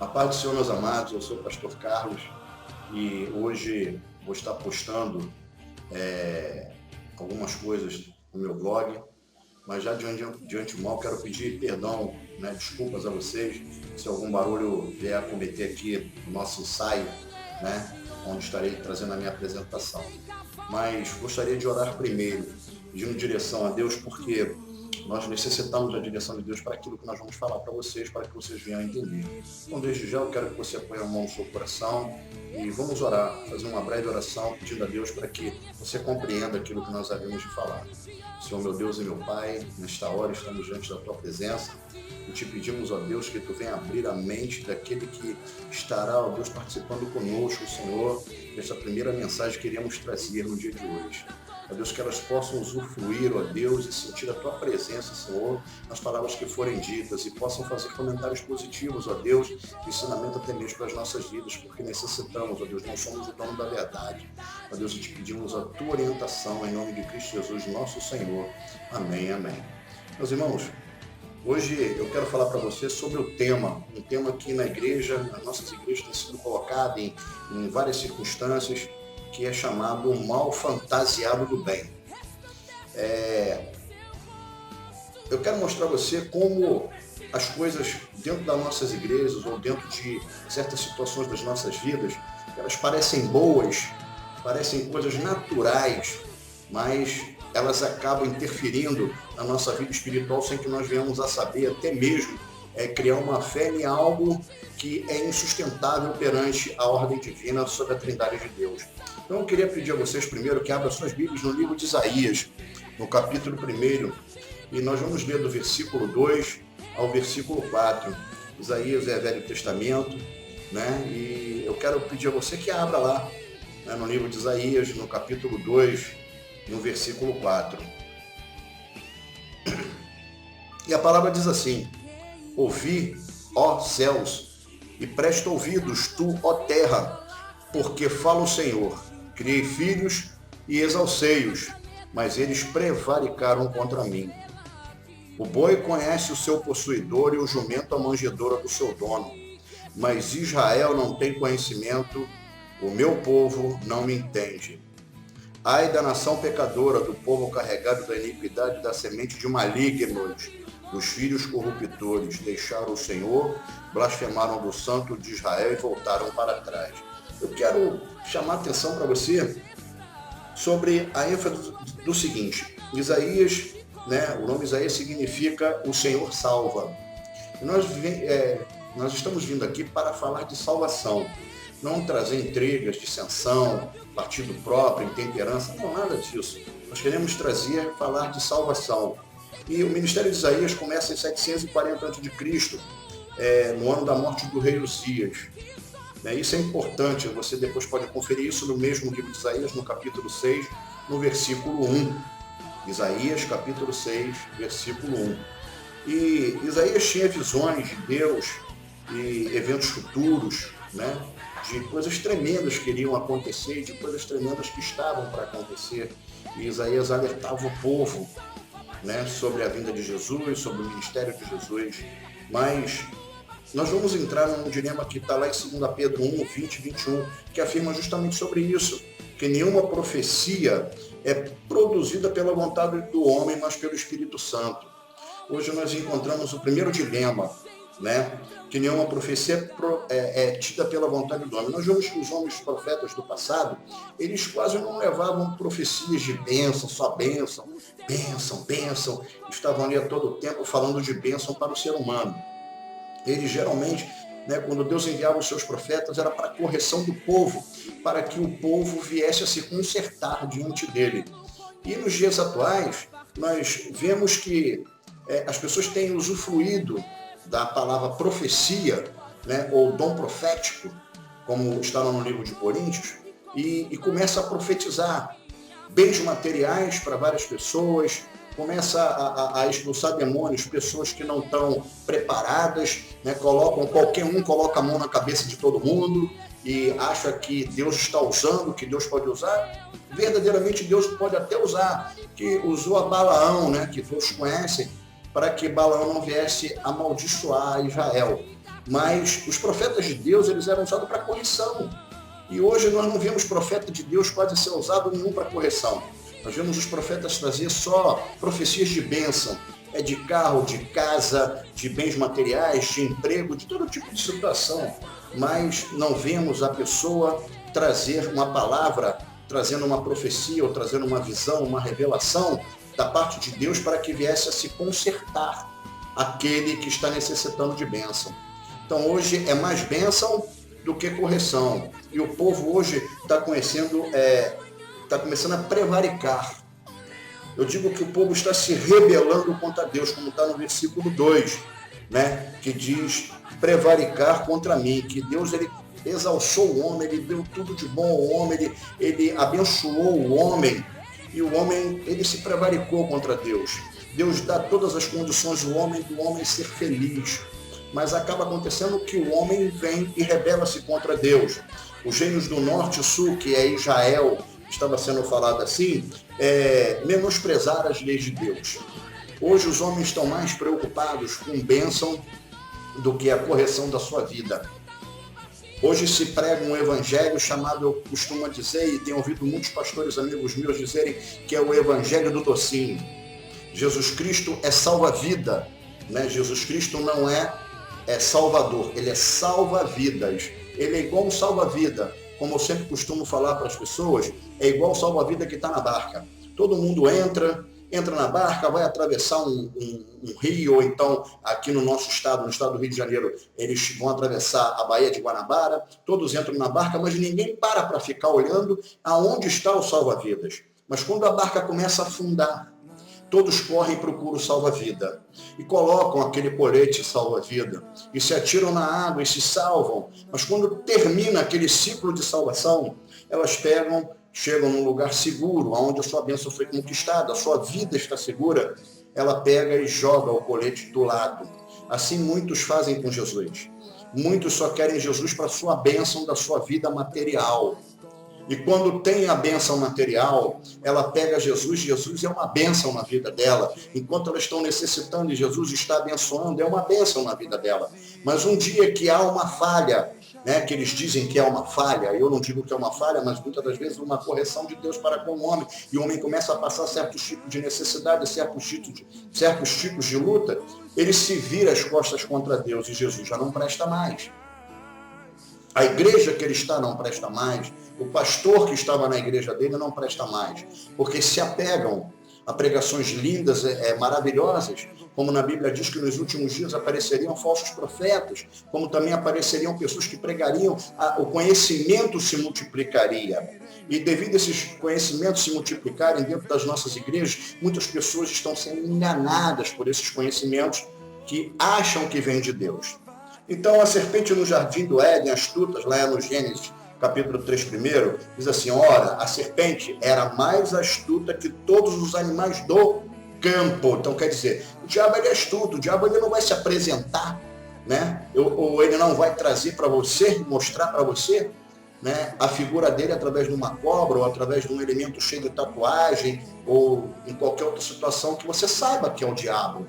A paz do Senhor, meus amados, eu sou o pastor Carlos e hoje vou estar postando algumas coisas no meu blog, mas já de antemão quero pedir perdão, desculpas a vocês se algum barulho vier a cometer aqui no nosso ensaio, onde estarei trazendo a minha apresentação. Mas gostaria de orar primeiro, pedindo direção a Deus, porque nós necessitamos da direção de Deus para aquilo que nós vamos falar para vocês, para que vocês venham a entender. Então, desde já, eu quero que você apoie a mão no seu coração e vamos orar, fazer uma breve oração, pedindo a Deus para que você compreenda aquilo que nós havemos de falar. Senhor, meu Deus e meu Pai, nesta hora estamos diante da Tua presença e te pedimos, ó Deus, que Tu venha abrir a mente daquele que estará, ó Deus, participando conosco, Senhor, desta primeira mensagem que queremos trazer no dia de hoje. Ó Deus, que elas possam usufruir, ó Deus, e sentir a Tua presença, Senhor, nas palavras que forem ditas e possam fazer comentários positivos, ó Deus, de ensinamento até mesmo para as nossas vidas, porque necessitamos, ó Deus, não somos o dono da verdade. Ó Deus, e te pedimos a Tua orientação em nome de Cristo Jesus, nosso Senhor. Amém, amém. Meus irmãos, hoje eu quero falar para você sobre o tema, um tema que na igreja, nas nossas igrejas, tem sido colocado em várias circunstâncias, que é chamado o mal fantasiado do bem. Eu quero mostrar a você como as coisas dentro das nossas igrejas ou dentro de certas situações das nossas vidas, elas parecem boas, parecem coisas naturais, mas elas acabam interferindo na nossa vida espiritual sem que nós venhamos a saber, até mesmo criar uma fé em algo que é insustentável perante a ordem divina sobre a Trindade de Deus. Então eu queria pedir a vocês primeiro que abram suas Bíblias no livro de Isaías, no capítulo 1, e nós vamos ler do versículo 2 ao versículo 4. Isaías é Velho Testamento, e eu quero pedir a você que abra lá, no livro de Isaías, no capítulo 2, no versículo 4. E a palavra diz assim: ouvi, ó céus, e presta ouvidos tu, ó terra, porque fala o Senhor. Criei filhos e exalcei-os, mas eles prevaricaram contra mim. O boi conhece o seu possuidor e o jumento a manjedoura do seu dono, mas Israel não tem conhecimento, o meu povo não me entende. Ai da nação pecadora, do povo carregado da iniquidade, da semente de malignos, dos filhos corruptores, deixaram o Senhor, blasfemaram do Santo de Israel e voltaram para trás. Eu quero chamar a atenção para você sobre a ênfase do seguinte: Isaías, o nome Isaías significa o Senhor salva. E nós estamos vindo aqui para falar de salvação, não trazer intrigas, dissensão, partido próprio, intemperança, não, nada disso. Nós queremos falar de salvação. E o ministério de Isaías começa em 740 a.C., no ano da morte do rei Uzias. Isso é importante, você depois pode conferir isso no mesmo livro de Isaías, no capítulo 6, no versículo 1. Isaías, capítulo 6, versículo 1. E Isaías tinha visões de Deus e eventos futuros, de coisas tremendas que iriam acontecer e de coisas tremendas que estavam para acontecer. E Isaías alertava o povo, sobre a vinda de Jesus, sobre o ministério de Jesus. Mas nós vamos entrar num dilema que está lá em 2 Pedro 1, 20 e 21, que afirma justamente sobre isso, que nenhuma profecia é produzida pela vontade do homem, mas pelo Espírito Santo. Hoje nós encontramos o primeiro dilema, que nenhuma profecia é tida pela vontade do homem. Nós vemos que os homens profetas do passado, eles quase não levavam profecias de bênção, só bênção, bênção, bênção. Estavam ali a todo tempo falando de bênção para o ser humano. Eles geralmente, quando Deus enviava os seus profetas, era para a correção do povo, para que o povo viesse a se consertar diante dele. E nos dias atuais, nós vemos que as pessoas têm usufruído da palavra profecia, ou dom profético, como está lá no livro de Coríntios, e começa a profetizar bens materiais para várias pessoas, começa a expulsar demônios, pessoas que não estão preparadas, qualquer um coloca a mão na cabeça de todo mundo e acha que Deus está usando, que Deus pode usar. Verdadeiramente Deus pode até usar, que usou a Balaão, que todos conhecem, para que Balaão não viesse amaldiçoar Israel. mas os profetas de Deus, eles eram usados para correção. E hoje nós não vemos profeta de Deus quase ser usado nenhum para correção. Nós vemos os profetas trazer só profecias de bênção, de carro, de casa, de bens materiais, de emprego, de todo tipo de situação. Mas não vemos a pessoa trazer uma palavra, trazendo uma profecia ou trazendo uma visão, uma revelação da parte de Deus para que viesse a se consertar aquele que está necessitando de bênção. Então hoje é mais bênção do que correção. E o povo hoje está começando a prevaricar. Eu digo que o povo está se rebelando contra Deus, como está no versículo 2, né? Que diz, prevaricar contra mim, que Deus ele exalçou o homem, ele deu tudo de bom ao homem, ele abençoou o homem, e o homem ele se prevaricou contra Deus. Deus dá todas as condições do homem ser feliz, mas acaba acontecendo que o homem vem e rebela-se contra Deus. Os reinos do norte e sul, que é Israel, estava sendo falado assim, menosprezar as leis de Deus. Hoje os homens estão mais preocupados com bênção do que a correção da sua vida. Hoje se prega um evangelho chamado, eu costumo dizer, e tenho ouvido muitos pastores amigos meus dizerem, que é o evangelho do docinho. Jesus Cristo é salva-vida, né? Jesus Cristo não é salvador, ele é salva-vidas. Ele é igual um salva-vida, como eu sempre costumo falar para as pessoas, é igual o salva-vida que está na barca. Todo mundo entra na barca, vai atravessar um rio, ou então aqui no nosso estado, no estado do Rio de Janeiro, eles vão atravessar a Baía de Guanabara, todos entram na barca, mas ninguém para ficar olhando aonde está o salva-vidas. Mas quando a barca começa a afundar, todos correm e procuram o salva-vida e colocam aquele colete salva-vida e se atiram na água e se salvam. Mas quando termina aquele ciclo de salvação, elas chegam num lugar seguro, onde a sua bênção foi conquistada, a sua vida está segura, ela pega e joga o colete do lado. Assim muitos fazem com Jesus. Muitos só querem Jesus para a sua bênção da sua vida material. E quando tem a bênção material, ela pega Jesus é uma bênção na vida dela. Enquanto elas estão necessitando e Jesus está abençoando, é uma bênção na vida dela. Mas um dia que há uma falha, né, que eles dizem que é uma falha, eu não digo que é uma falha, mas muitas das vezes uma correção de Deus para com o homem, e o homem começa a passar certos tipos de necessidade, certos tipos de luta, ele se vira as costas contra Deus e Jesus já não presta mais. A igreja que ele está não presta mais, o pastor que estava na igreja dele não presta mais, porque se apegam a pregações lindas, maravilhosas, como na Bíblia diz que nos últimos dias apareceriam falsos profetas, como também apareceriam pessoas que pregariam, o conhecimento se multiplicaria. E devido a esses conhecimentos se multiplicarem dentro das nossas igrejas, muitas pessoas estão sendo enganadas por esses conhecimentos que acham que vêm de Deus. Então, a serpente no jardim do Éden, astutas, lá no Gênesis, capítulo 3 primeiro, diz assim, ora, a serpente era mais astuta que todos os animais do campo. Então, quer dizer, o diabo ele é astuto, o diabo ele não vai se apresentar, né? Ou ele não vai trazer para você, mostrar para você, né, a figura dele através de uma cobra, ou através de um elemento cheio de tatuagem, ou em qualquer outra situação que você saiba que é o diabo.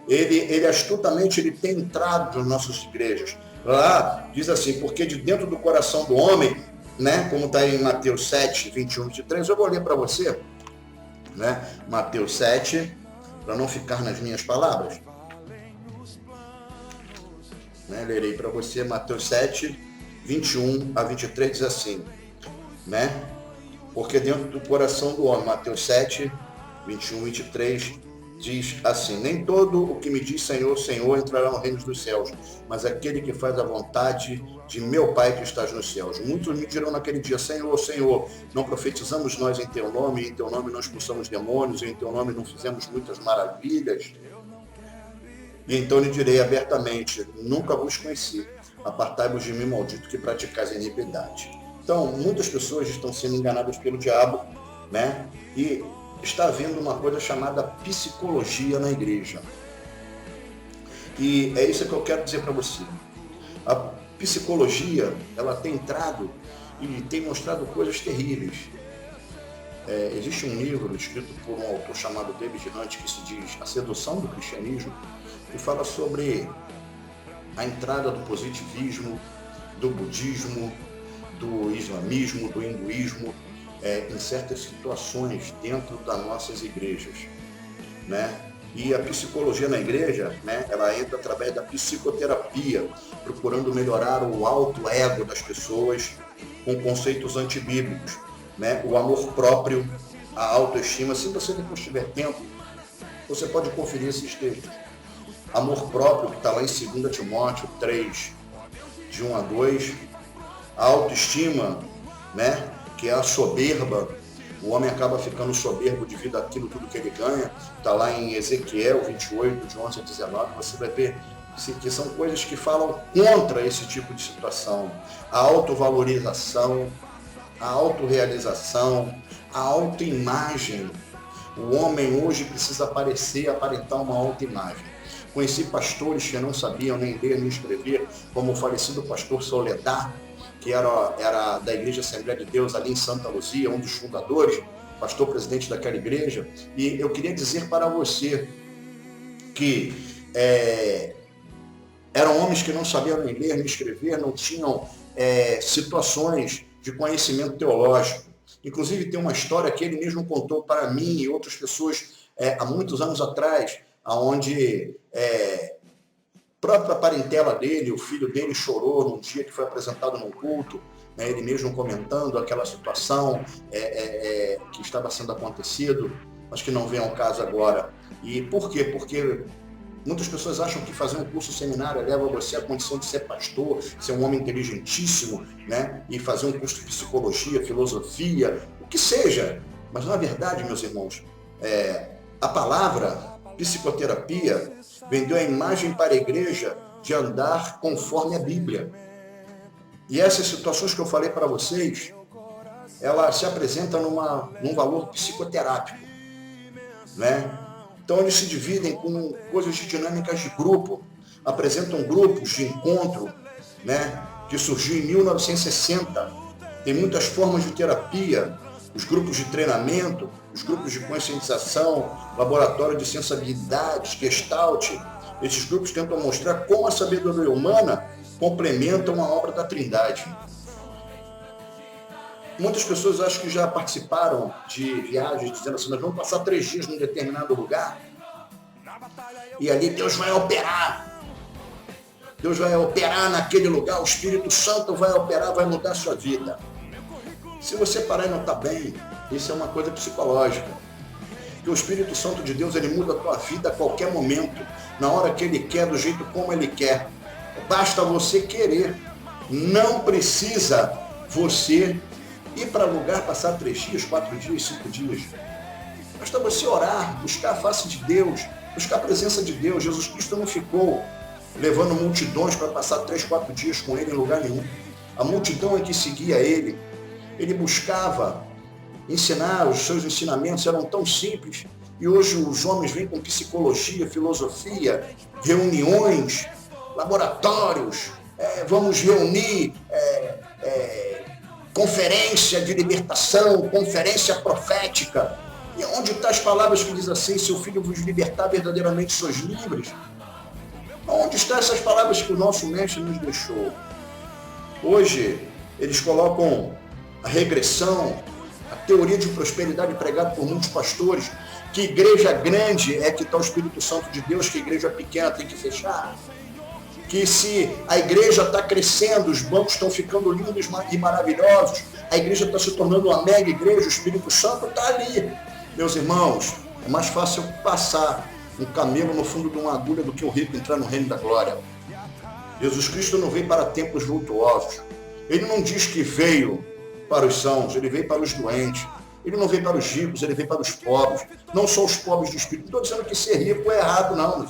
Ele astutamente ele tem entrado nas nossas igrejas. Lá diz assim, porque de dentro do coração do homem, né, como está em Mateus 7, 21, 23, eu vou ler para você, né, Mateus 7, para não ficar nas minhas palavras. Né, lerei para você Mateus 7, 21 a 23, diz assim, né, porque dentro do coração do homem, Mateus 7, 21, 23, diz assim, nem todo o que me diz Senhor, Senhor entrará no reino dos céus, mas aquele que faz a vontade de meu Pai que estás nos céus. Muitos me dirão naquele dia, Senhor, Senhor, não profetizamos nós em teu nome, em teu nome não expulsamos demônios, em teu nome não fizemos muitas maravilhas. E então lhe direi abertamente, nunca vos conheci, apartai-vos de mim, maldito, que praticais a iniquidade. Então, muitas pessoas estão sendo enganadas pelo diabo, né? E está havendo uma coisa chamada psicologia na igreja. E é isso que eu quero dizer para você. A psicologia, ela tem entrado e tem mostrado coisas terríveis. Existe um livro escrito por um autor chamado David Hunt, que se diz A Sedução do Cristianismo, que fala sobre a entrada do positivismo, do budismo, do islamismo, do hinduísmo, em certas situações dentro das nossas igrejas, né? E a psicologia na igreja, né, ela entra através da psicoterapia, procurando melhorar o alto ego das pessoas com conceitos antibíblicos, né? O amor próprio, a autoestima. Se você depois tiver tempo, você pode conferir esses textos. Amor próprio, que está lá em 2 Timóteo 3, de 1 a 2. A autoestima, né, que é a soberba. O homem acaba ficando soberbo devido àquilo tudo que ele ganha. Está lá em Ezequiel 28, de 11 a 19. Você vai ver que são coisas que falam contra esse tipo de situação. A autovalorização, a autorrealização, a autoimagem. O homem hoje precisa aparentar uma autoimagem. Conheci pastores que não sabiam nem ler nem escrever, como o falecido pastor Soledad, que era da Igreja Assembleia de Deus ali em Santa Luzia, um dos fundadores, pastor presidente daquela igreja. E eu queria dizer para você que eram homens que não sabiam nem ler nem escrever, não tinham situações de conhecimento teológico. Inclusive tem uma história que ele mesmo contou para mim e outras pessoas há muitos anos atrás, onde própria parentela dele, o filho dele chorou num dia que foi apresentado num culto, né, ele mesmo comentando aquela situação que estava sendo acontecido, mas que não vem ao caso agora. E por quê? Porque muitas pessoas acham que fazer um curso seminário leva você à condição de ser pastor, ser um homem inteligentíssimo, né, e fazer um curso de psicologia, filosofia, o que seja. Mas na verdade, meus irmãos, a palavra psicoterapia vendeu a imagem para a igreja de andar conforme a Bíblia. E essas situações que eu falei para vocês, ela se apresenta num valor psicoterápico, né? Então eles se dividem com coisas de dinâmicas de grupo, apresentam grupos de encontro, né, que surgiu em 1960. Tem muitas formas de terapia, os grupos de treinamento, os grupos de conscientização, laboratório de sensibilidades, Gestalt. Esses grupos tentam mostrar como a sabedoria humana complementa uma obra da Trindade. Muitas pessoas acham que já participaram de viagens dizendo assim, nós vamos passar 3 dias num determinado lugar e ali Deus vai operar. Deus vai operar naquele lugar, o Espírito Santo vai operar, vai mudar a sua vida. Se você parar e não está bem, isso é uma coisa psicológica. Porque o Espírito Santo de Deus, ele muda a tua vida a qualquer momento, na hora que ele quer, do jeito como ele quer. Basta você querer. Não precisa você ir para lugar, passar 3 dias, 4 dias, 5 dias. Basta você orar, buscar a face de Deus, buscar a presença de Deus. Jesus Cristo não ficou levando multidões para passar 3, 4 dias com ele em lugar nenhum. A multidão é que seguia ele. Ele buscava ensinar, os seus ensinamentos eram tão simples. E hoje os homens vêm com psicologia, filosofia, reuniões, laboratórios, vamos reunir conferência de libertação, conferência profética. E onde estão as palavras que dizem assim, se o Filho vos libertar, verdadeiramente sois livres? Onde estão essas palavras que o nosso mestre nos deixou? Hoje, eles colocam a regressão, a teoria de prosperidade pregada por muitos pastores, que igreja grande é que está o Espírito Santo de Deus, que igreja pequena tem que fechar. Que se a igreja está crescendo, os bancos estão ficando lindos e maravilhosos, a igreja está se tornando uma mega igreja, o Espírito Santo está ali. Meus irmãos, é mais fácil passar um camelo no fundo de uma agulha do que o rico entrar no reino da glória. Jesus Cristo não veio para templos vultuosos. Ele não diz que veio para os sãos, ele veio para os doentes. Ele não veio para os ricos, ele veio para os pobres. Não são os pobres do Espírito. Não estou dizendo que ser rico é errado, não.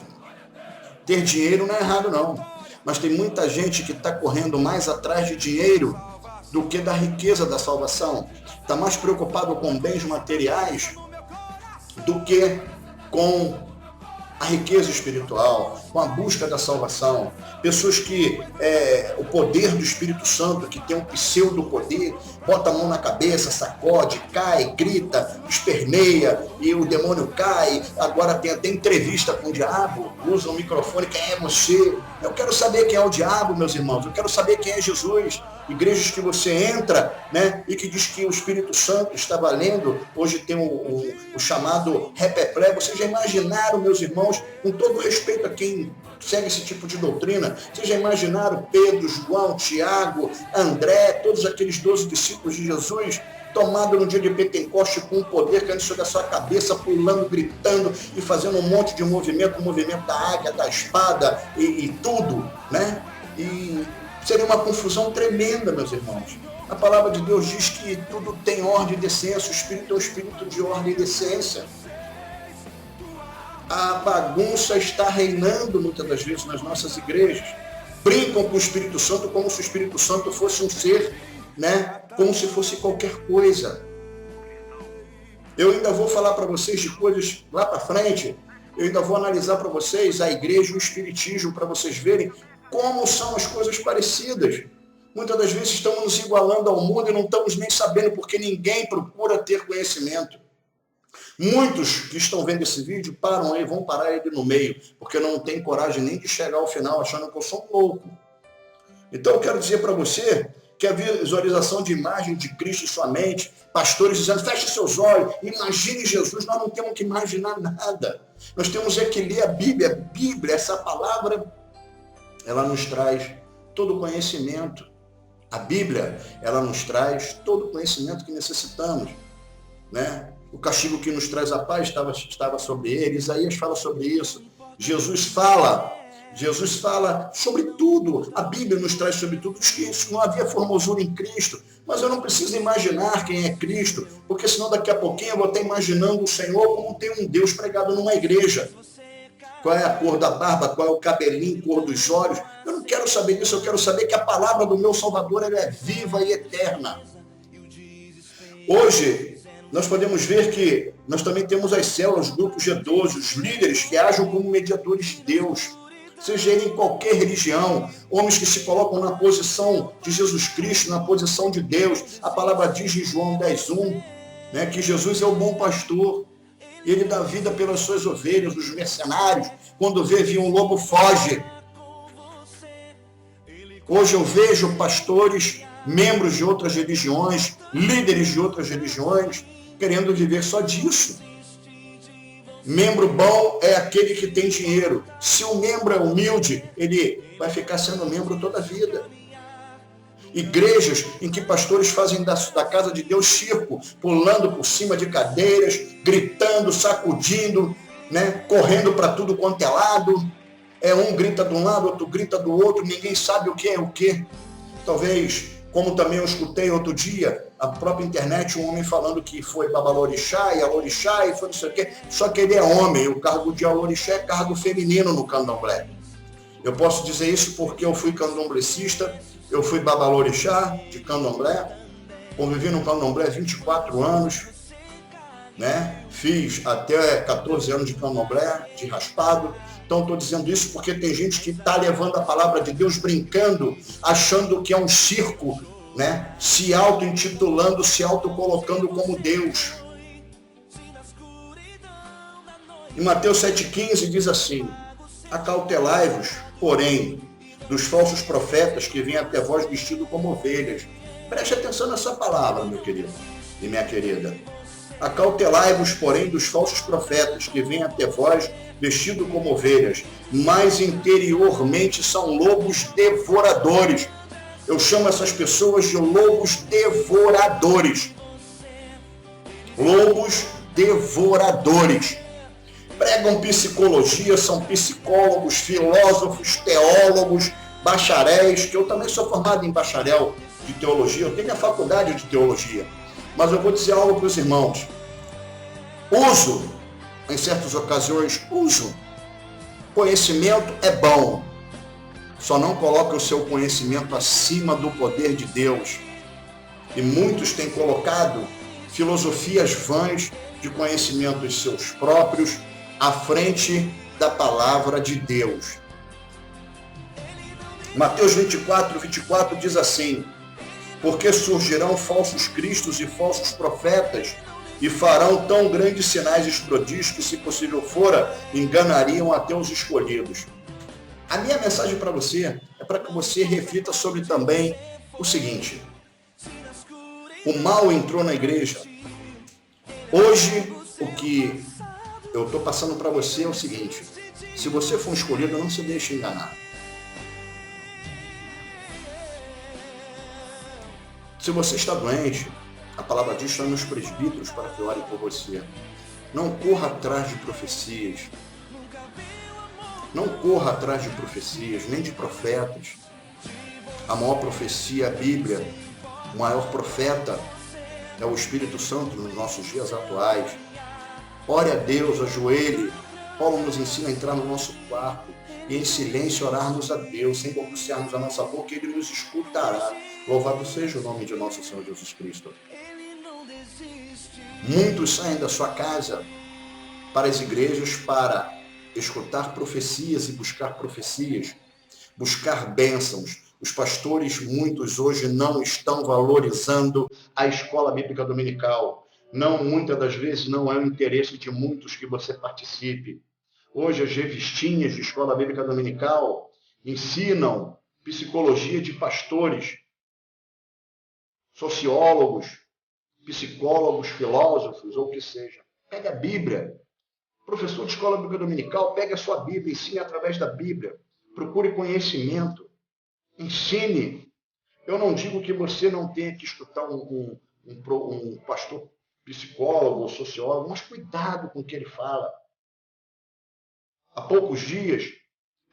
Ter dinheiro não é errado, não. Mas tem muita gente que está correndo mais atrás de dinheiro do que da riqueza da salvação. Está mais preocupado com bens materiais do que com a riqueza espiritual, com a busca da salvação. Pessoas que o poder do Espírito Santo, que tem um pseudo-poder, bota a mão na cabeça, sacode, cai, grita, esperneia, e o demônio cai. Agora tem até entrevista com o diabo, usa o microfone, quem é você? Eu quero saber quem é o diabo, meus irmãos, eu quero saber quem é Jesus. Igrejas que você entra, né, e que diz que o Espírito Santo está valendo, hoje tem o chamado repepré. Vocês já imaginaram, meus irmãos, com todo respeito a quem segue esse tipo de doutrina, vocês já imaginaram Pedro, João, Tiago, André, todos aqueles 12 discípulos de Jesus, tomado no dia de Pentecoste com um poder caindo sobre a sua cabeça, pulando, gritando e fazendo um monte de movimento, o movimento da águia, da espada e tudo, né? E seria uma confusão tremenda, meus irmãos. A palavra de Deus diz que tudo tem ordem e decência, o Espírito é o Espírito de ordem e decência. A bagunça está reinando muitas das vezes nas nossas igrejas. Brincam com o Espírito Santo como se o Espírito Santo fosse um ser, né? Como se fosse qualquer coisa. Eu ainda vou falar para vocês de coisas lá para frente. Eu ainda vou analisar para vocês a igreja e o espiritismo, para vocês verem como são as coisas parecidas. Muitas das vezes estamos nos igualando ao mundo e não estamos nem sabendo, porque ninguém procura ter conhecimento. Muitos que estão vendo esse vídeo param aí, vão parar ele no meio, porque não tem coragem nem de chegar ao final achando que eu sou um louco. Então eu quero dizer para você que a visualização de imagem de Cristo em sua mente, pastores dizendo, feche seus olhos, imagine Jesus, nós não temos que imaginar nada. Nós temos que ler a Bíblia. A Bíblia, essa palavra, ela nos traz todo o conhecimento. A Bíblia, ela nos traz todo o conhecimento que necessitamos, né? O castigo que nos traz a paz estava sobre ele. Isaías fala sobre isso. Jesus fala sobre tudo. A Bíblia nos traz sobre tudo. Diz que isso não havia formosura em Cristo. Mas eu não preciso imaginar quem é Cristo, porque senão daqui a pouquinho eu vou estar imaginando o Senhor como tem um Deus pregado numa igreja. Qual é a cor da barba, qual é o cabelinho, cor dos olhos. Eu não quero saber disso, eu quero saber que a palavra do meu Salvador ela é viva e eterna. Hoje, nós podemos ver que nós também temos as células, os grupos G12, os líderes que agem como mediadores de Deus. Seja ele em qualquer religião, homens que se colocam na posição de Jesus Cristo, na posição de Deus. A palavra diz em João 10:1, né, que Jesus é o bom pastor. Ele dá vida pelas suas ovelhas, os mercenários. Quando vê um lobo, foge. Hoje eu vejo pastores, membros de outras religiões, líderes de outras religiões, querendo viver só disso. Membro bom é aquele que tem dinheiro. Se o membro é humilde, ele vai ficar sendo membro toda a vida. Igrejas em que pastores fazem da casa de Deus circo, pulando por cima de cadeiras, gritando, sacudindo, né? Correndo para tudo quanto é lado. Um grita de um lado, outro grita do outro, ninguém sabe o que é o que. Talvez, como também eu escutei outro dia, a própria internet, um homem falando que foi babalorixá e alorixá e foi não sei o quê, só que ele é homem, o cargo de alorixá é cargo feminino no candomblé. Eu posso dizer isso porque eu fui candomblecista, eu fui babalorixá de candomblé, convivi no candomblé 24 anos, né? Fiz até 14 anos de candomblé, de raspado. Então estou dizendo isso porque tem gente que está levando a palavra de Deus brincando, achando que é um circo, né? Se auto-intitulando, se auto-colocando como Deus. Em Mateus 7,15 diz assim, acautelai-vos, porém, dos falsos profetas que vêm até vós vestidos como ovelhas. Preste atenção nessa palavra, meu querido e minha querida. Acautelai-vos, porém, dos falsos profetas que vêm até vós vestidos como ovelhas, mas interiormente são lobos devoradores. Eu chamo essas pessoas de lobos devoradores. Lobos devoradores. Pregam psicologia, são psicólogos, filósofos, teólogos, bacharéis, que eu também sou formado em bacharel de teologia, eu tenho a faculdade de teologia. Mas eu vou dizer algo para os irmãos. Uso, em certas ocasiões, conhecimento é bom. Só não coloque o seu conhecimento acima do poder de Deus. E muitos têm colocado filosofias vãs de conhecimentos seus próprios à frente da palavra de Deus. Mateus 24 diz assim: porque surgirão falsos cristos e falsos profetas, e farão tão grandes sinais e prodígios que, se possível fora, enganariam até os escolhidos. A minha mensagem para você é para que você reflita sobre também o seguinte: o mal entrou na igreja. Hoje, o que eu estou passando para você é o seguinte: se você for escolhido, não se deixe enganar. Se você está doente, a palavra diz está nos presbíteros para que orem por você. Não corra atrás de profecias. Não corra atrás de profecias, nem de profetas. A maior profecia é a Bíblia. O maior profeta é o Espírito Santo nos nossos dias atuais. Ore a Deus, ajoelhe. Paulo nos ensina a entrar no nosso quarto e em silêncio orarmos a Deus, sem balbuciarmos a nossa boca, Ele nos escutará. Louvado seja o nome de nosso Senhor Jesus Cristo. Muitos saem da sua casa para as igrejas para escutar profecias e buscar profecias, buscar bênçãos. Os pastores, muitos hoje, não estão valorizando a escola bíblica dominical. Não, muitas das vezes, não é o interesse de muitos que você participe. Hoje, as revistinhas de escola bíblica dominical ensinam psicologia de pastores, sociólogos, psicólogos, filósofos, ou o que seja. Pegue a Bíblia. Professor de escola bíblica dominical, pegue a sua Bíblia, ensine através da Bíblia. Procure conhecimento. Ensine. Eu não digo que você não tenha que escutar um pastor psicólogo ou sociólogo, mas cuidado com o que ele fala. Há poucos dias,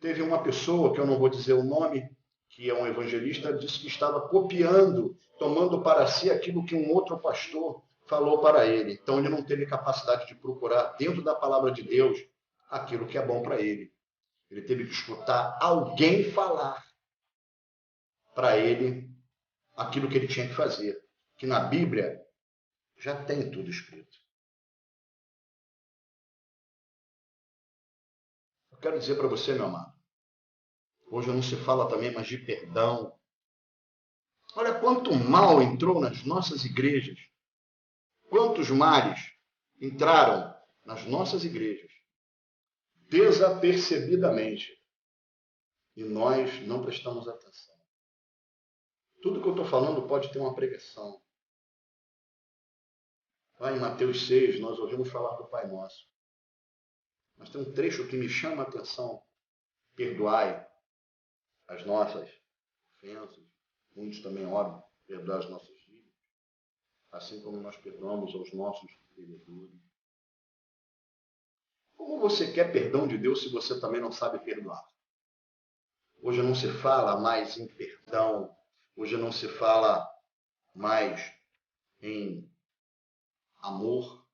teve uma pessoa, que eu não vou dizer o nome, que é um evangelista, disse que estava copiando, tomando para si aquilo que um outro pastor falou para ele. Então ele não teve capacidade de procurar dentro da palavra de Deus aquilo que é bom para ele. Ele teve que escutar alguém falar para ele aquilo que ele tinha que fazer. Que na Bíblia já tem tudo escrito. Eu quero dizer para você, meu amado, hoje não se fala também mais de perdão. Olha quanto mal entrou nas nossas igrejas. Quantos males entraram nas nossas igrejas desapercebidamente e nós não prestamos atenção. Tudo que eu estou falando pode ter uma pregação. Lá em Mateus 6, nós ouvimos falar do Pai Nosso. Mas tem um trecho que me chama a atenção. Perdoai as nossas ofensas. Muitos também oram, perdoai as nossas dívidas. Assim como nós perdoamos aos nossos devedores. Como você quer perdão de Deus se você também não sabe perdoar? Hoje não se fala mais em perdão. Hoje não se fala mais em amor.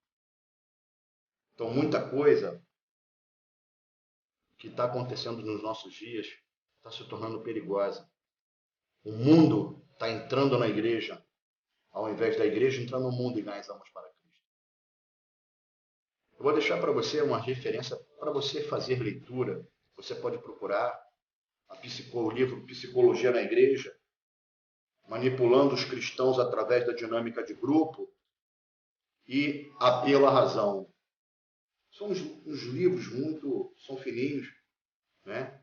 Então, muita coisa que está acontecendo nos nossos dias está se tornando perigosa. O mundo está entrando na igreja, ao invés da igreja entrar no mundo e ganhar as almas para Cristo. Eu vou deixar para você uma referência para você fazer leitura. Você pode procurar o livro Psicologia na Igreja, manipulando os cristãos através da dinâmica de grupo e apelo à razão. São uns livros são fininhos, né?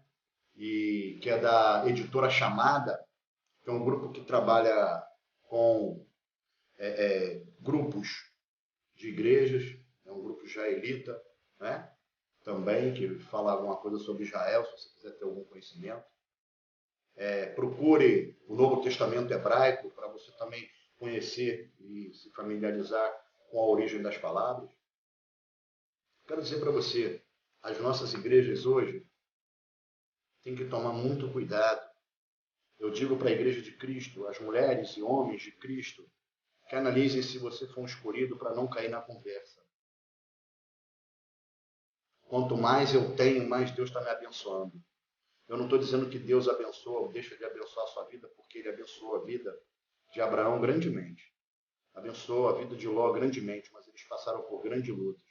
E que é da editora Chamada, que é um grupo que trabalha com grupos de igrejas, é um grupo israelita, né? Também, que fala alguma coisa sobre Israel, se você quiser ter algum conhecimento. Procure o Novo Testamento hebraico, para você também conhecer e se familiarizar com a origem das palavras. Quero dizer para você, as nossas igrejas hoje têm que tomar muito cuidado. Eu digo para a Igreja de Cristo, as mulheres e homens de Cristo, que analisem se você for um escolhido para não cair na conversa. Quanto mais eu tenho, mais Deus está me abençoando. Eu não estou dizendo que Deus abençoa ou deixa de abençoar a sua vida, porque Ele abençoou a vida de Abraão grandemente. Abençoou a vida de Ló grandemente, mas eles passaram por grandes lutas.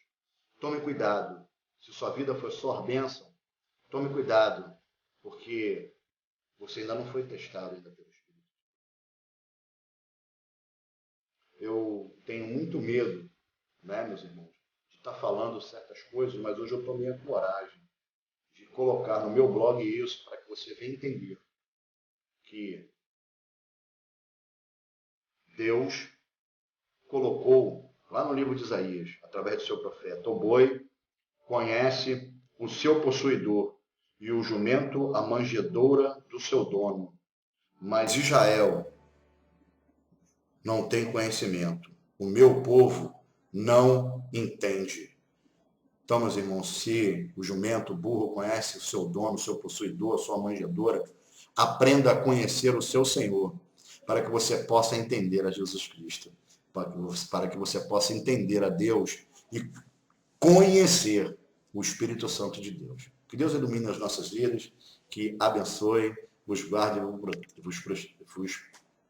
Tome cuidado. Se sua vida foi só bênção, tome cuidado, porque você ainda não foi testado ainda pelo Espírito. Eu tenho muito medo, né, meus irmãos, de estar falando certas coisas, mas hoje eu tomei a coragem de colocar no meu blog isso para que você venha entender que Deus colocou lá no livro de Isaías, através do seu profeta, o boi conhece o seu possuidor e o jumento a manjedoura do seu dono. Mas Israel não tem conhecimento. O meu povo não entende. Então, meus irmãos, se o jumento, o burro, conhece o seu dono, o seu possuidor, a sua manjedoura, aprenda a conhecer o seu Senhor, para que você possa entender a Jesus Cristo, para que você possa entender a Deus e conhecer o Espírito Santo de Deus. Que Deus ilumine as nossas vidas, que abençoe, vos guarde e vos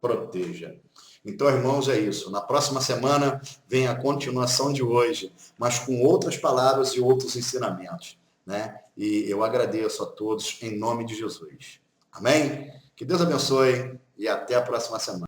proteja. Então, irmãos, é isso. Na próxima semana vem a continuação de hoje, mas com outras palavras e outros ensinamentos, né? E eu agradeço a todos em nome de Jesus. Amém? Que Deus abençoe e até a próxima semana.